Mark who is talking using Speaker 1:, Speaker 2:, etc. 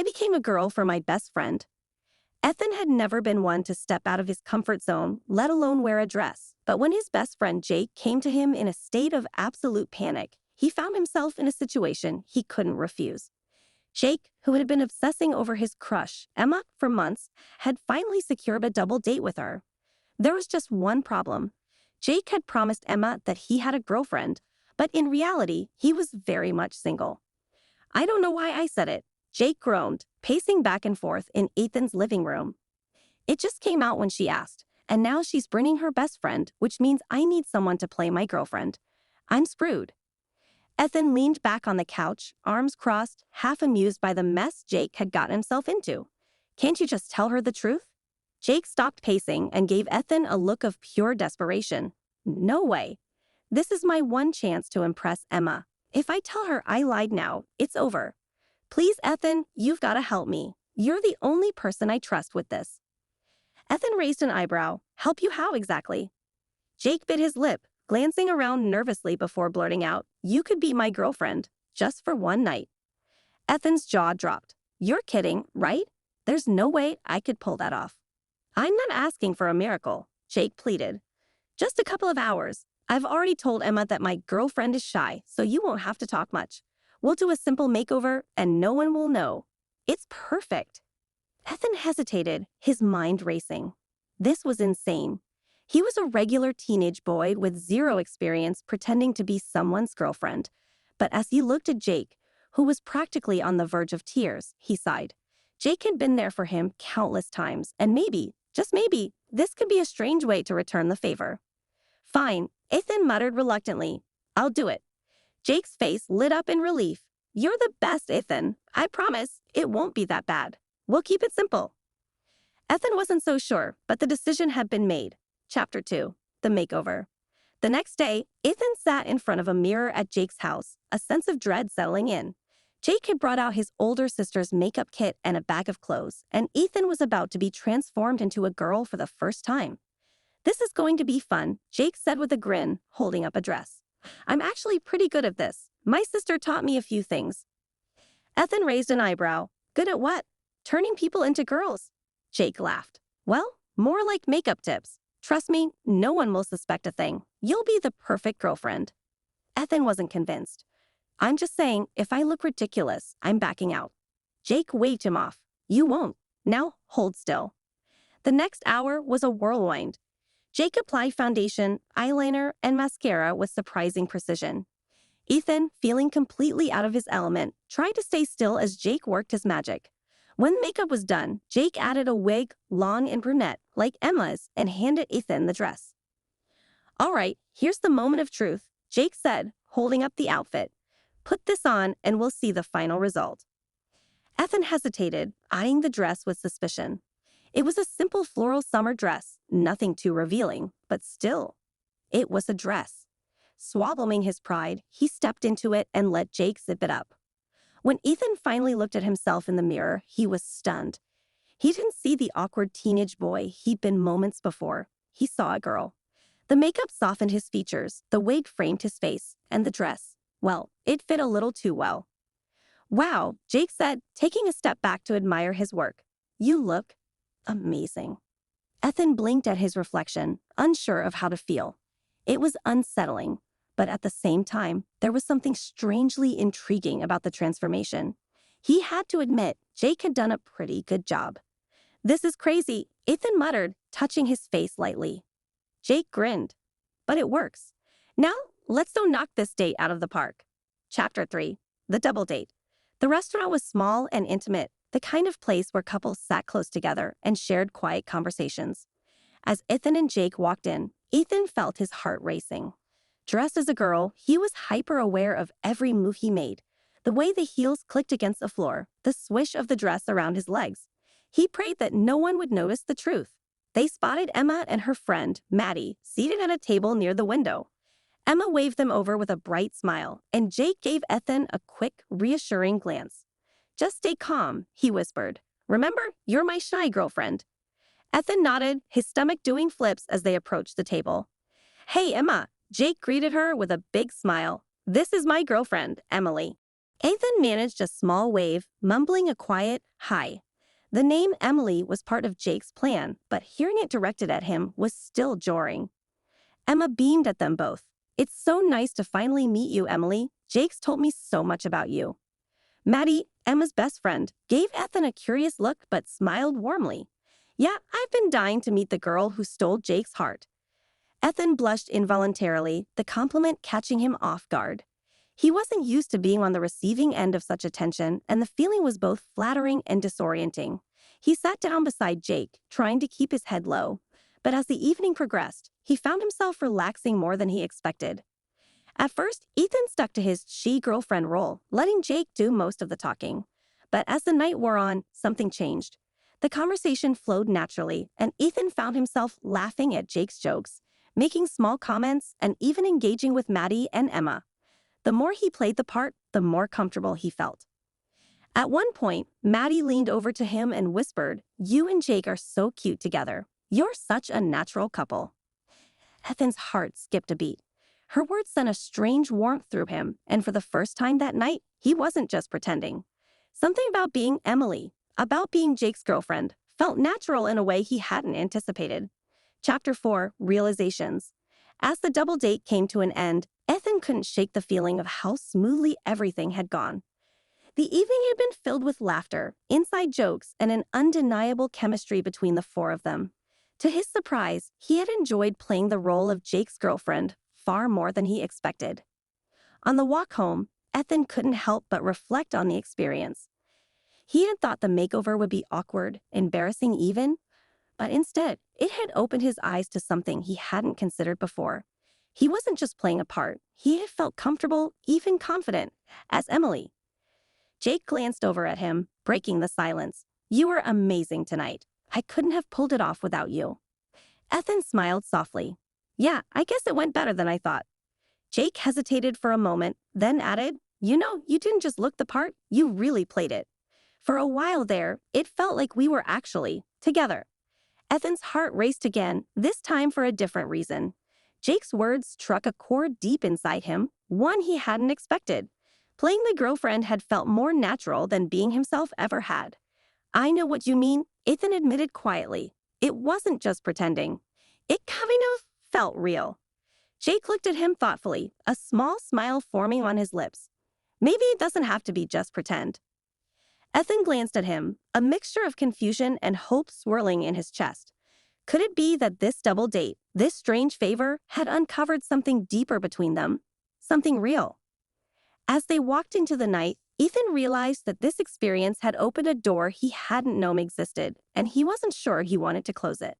Speaker 1: I became a girl for my best friend. Ethan had never been one to step out of his comfort zone, let alone wear a dress. But when his best friend Jake came to him in a state of absolute panic, he found himself in a situation he couldn't refuse. Jake, who had been obsessing over his crush, Emma, for months, had finally secured a double date with her. There was just one problem. Jake had promised Emma that he had a girlfriend, but in reality, he was very much single. "I don't know why I said it," Jake groaned, pacing back and forth in Ethan's living room. "It just came out when she asked, and now she's bringing her best friend, which means I need someone to play my girlfriend. I'm screwed." Ethan leaned back on the couch, arms crossed, half amused by the mess Jake had gotten himself into. "Can't you just tell her the truth?" Jake stopped pacing and gave Ethan a look of pure desperation. "No way. This is my one chance to impress Emma. If I tell her I lied now, it's over. Please, Ethan, you've got to help me. You're the only person I trust with this." Ethan raised an eyebrow. "Help you how exactly?" Jake bit his lip, glancing around nervously before blurting out, "You could be my girlfriend, just for one night." Ethan's jaw dropped. "You're kidding, right? There's no way I could pull that off." "I'm not asking for a miracle," Jake pleaded. "Just a couple of hours. I've already told Emma that my girlfriend is shy, so you won't have to talk much. We'll do a simple makeover, and no one will know. It's perfect." Ethan hesitated, his mind racing. This was insane. He was a regular teenage boy with zero experience pretending to be someone's girlfriend. But as he looked at Jake, who was practically on the verge of tears, he sighed. Jake had been there for him countless times, and maybe, just maybe, this could be a strange way to return the favor. "Fine," Ethan muttered reluctantly. "I'll do it." Jake's face lit up in relief. "You're the best, Ethan. I promise it won't be that bad. We'll keep it simple." Ethan wasn't so sure, but the decision had been made. Chapter 2. The Makeover. The next day, Ethan sat in front of a mirror at Jake's house, a sense of dread settling in. Jake had brought out his older sister's makeup kit and a bag of clothes, and Ethan was about to be transformed into a girl for the first time. "This is going to be fun," Jake said with a grin, holding up a dress. "I'm actually pretty good at this. My sister taught me a few things." Ethan raised an eyebrow. "Good at what?" "Turning people into girls." Jake laughed. "Well, more like makeup tips. Trust me, no one will suspect a thing. You'll be the perfect girlfriend." Ethan wasn't convinced. "I'm just saying, if I look ridiculous, I'm backing out." Jake waved him off. "You won't. Now hold still." The next hour was a whirlwind. Jake applied foundation, eyeliner, and mascara with surprising precision. Ethan, feeling completely out of his element, tried to stay still as Jake worked his magic. When makeup was done, Jake added a wig, long and brunette, like Emma's, and handed Ethan the dress. "All right, here's the moment of truth," Jake said, holding up the outfit. "Put this on and we'll see the final result." Ethan hesitated, eyeing the dress with suspicion. It was a simple floral summer dress, nothing too revealing, but still, it was a dress. Swallowing his pride, he stepped into it and let Jake zip it up. When Ethan finally looked at himself in the mirror, he was stunned. He didn't see the awkward teenage boy he'd been moments before. He saw a girl. The makeup softened his features, the wig framed his face, and the dress, well, it fit a little too well. "Wow," Jake said, taking a step back to admire his work. "You look amazing." Ethan blinked at his reflection, unsure of how to feel. It was unsettling. But at the same time, there was something strangely intriguing about the transformation. He had to admit Jake had done a pretty good job. "This is crazy," Ethan muttered, touching his face lightly. Jake grinned. "But it works. Now, let's go knock this date out of the park." Chapter 3. The Double Date. The restaurant was small and intimate, the kind of place where couples sat close together and shared quiet conversations. As Ethan and Jake walked in, Ethan felt his heart racing. Dressed as a girl, he was hyper-aware of every move he made, the way the heels clicked against the floor, the swish of the dress around his legs. He prayed that no one would notice the truth. They spotted Emma and her friend, Maddie, seated at a table near the window. Emma waved them over with a bright smile, and Jake gave Ethan a quick, reassuring glance. "Just stay calm," he whispered. "Remember, you're my shy girlfriend." Ethan nodded, his stomach doing flips as they approached the table. "Hey, Emma," Jake greeted her with a big smile. "This is my girlfriend, Emily." Ethan managed a small wave, mumbling a quiet, "Hi." The name Emily was part of Jake's plan, but hearing it directed at him was still jarring. Emma beamed at them both. "It's so nice to finally meet you, Emily. Jake's told me so much about you." Maddie, Emma's best friend, gave Ethan a curious look but smiled warmly. "Yeah, I've been dying to meet the girl who stole Jake's heart." Ethan blushed involuntarily, the compliment catching him off guard. He wasn't used to being on the receiving end of such attention, and the feeling was both flattering and disorienting. He sat down beside Jake, trying to keep his head low. But as the evening progressed, he found himself relaxing more than he expected. At first, Ethan stuck to his she-girlfriend role, letting Jake do most of the talking. But as the night wore on, something changed. The conversation flowed naturally, and Ethan found himself laughing at Jake's jokes, making small comments, and even engaging with Maddie and Emma. The more he played the part, the more comfortable he felt. At one point, Maddie leaned over to him and whispered, "You and Jake are so cute together. You're such a natural couple." Ethan's heart skipped a beat. Her words sent a strange warmth through him, and for the first time that night, he wasn't just pretending. Something about being Emily, about being Jake's girlfriend, felt natural in a way he hadn't anticipated. Chapter 4, Realizations. As the double date came to an end, Ethan couldn't shake the feeling of how smoothly everything had gone. The evening had been filled with laughter, inside jokes, and an undeniable chemistry between the four of them. To his surprise, he had enjoyed playing the role of Jake's girlfriend far more than he expected. On the walk home, Ethan couldn't help but reflect on the experience. He had thought the makeover would be awkward, embarrassing even, but instead, it had opened his eyes to something he hadn't considered before. He wasn't just playing a part, he had felt comfortable, even confident, as Emily. Jake glanced over at him, breaking the silence. "You were amazing tonight. I couldn't have pulled it off without you." Ethan smiled softly. "Yeah, I guess it went better than I thought." Jake hesitated for a moment, then added, "You know, you didn't just look the part, you really played it." For a while there, it felt like we were actually together. Ethan's heart raced again, this time for a different reason. Jake's words struck a chord deep inside him, one he hadn't expected. Playing the girlfriend had felt more natural than being himself ever had. "I know what you mean," Ethan admitted quietly. It wasn't just pretending. It kind of felt real. Jake looked at him thoughtfully, a small smile forming on his lips. "Maybe it doesn't have to be just pretend." Ethan glanced at him, a mixture of confusion and hope swirling in his chest. Could it be that this double date, this strange favor, had uncovered something deeper between them? Something real? As they walked into the night, Ethan realized that this experience had opened a door he hadn't known existed, and he wasn't sure he wanted to close it.